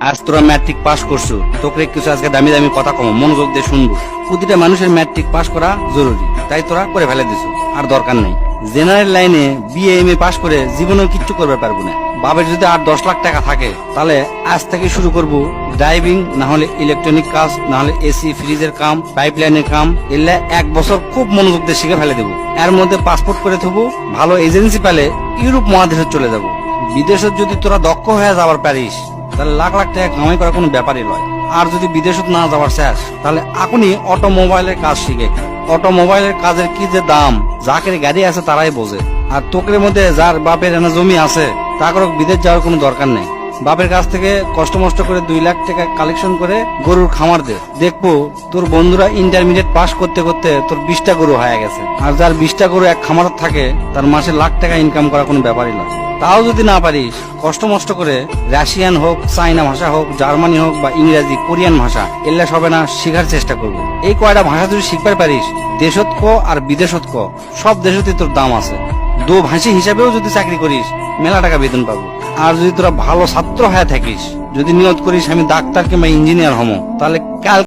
আজ তোরা matric pass করছো, তোকে কিছু আজকে দামি দামি কথা কম মনোযোগ দিয়ে শুনবো। প্রতিটা মানুষের ম্যাট্রিক পাস করা জরুরি, তাই তোরা করে ফেলে দিছো, আর দরকার নাই। জেনারেল লাইনে বিএ এম এ পাস করে জীবনেও কিচ্ছু করবে পারবো না। বাবার যদি আর 10 লাখ টাকা থাকে তাহলে আজ থেকে শুরু করব ড্রাইভিং, না হলে ইলেকট্রনিক কাজ, না হলে এসি ফ্রিজের কাম, পাইপলাইনের কাম। এলে 1 বছর খুব মনোযোগ দিয়ে শিখে ফেলে দেবো। এর মধ্যে পাসপোর্ট করে থবো, ভালো এজেন্সি পেলে ইউরোপ মহাদেশে চলে যাব। বিদেশে যদি তোরা দক্ষ হয়ে যাবার পারিস তাহলে লাখ লাখ টাকা কামাই করা কোনো ব্যাপারই নয়। আর যদি বিদেশত না যাওয়ার শেষ তাহলে এখনই অটোমোবাইলের কাজ শিখে। অটোমোবাইলের কাজের কি যে দাম, যাকের গাড়ি আছে তারাই বোঝে। আর তোকের মধ্যে যার বাপের এনে জমি আছে তাকে বিদেশ যাওয়ার কোনো দরকার নেই। বাপের কাছ থেকে কষ্ট মষ্ট করে 2 লাখ টাকা কালেকশন করে গরুর খামার দে, দেখবো তোর বন্ধুরা ইন্টারমিডিয়েট পাস করতে করতে তোর 20টা গরু হয়ে গেছে। আর যার 20টা গরু এক খামার থাকে তার মাসে লাখ টাকা ইনকাম করা কোনো ব্যাপারই নয়। তাও যদি না পারিস, কষ্ট মষ্ট করে রাশিয়ান হোক, চাইনা ভাষা হোক, জার্মানি হোক বা ইংরেজি, কোরিয়ান ভাষা, এগুলা সবে না শিখার চেষ্টা করবো। এই কয়টা ভাষা যদি শিখতে পারিস, দেশত ক আর বিদেশত ক সব দেশতে তোর দাম আছে। দো ভাষী হিসাবেও যদি চাকরি করিস মেলা টাকা বেতন পাবো। আর যদি তোরা ভালো ছাত্র হয়ে থাকিস, যদি নিয়ত করিস আমি ডাক্তার কিংবা ইঞ্জিনিয়ার হমো, তাহলে কাল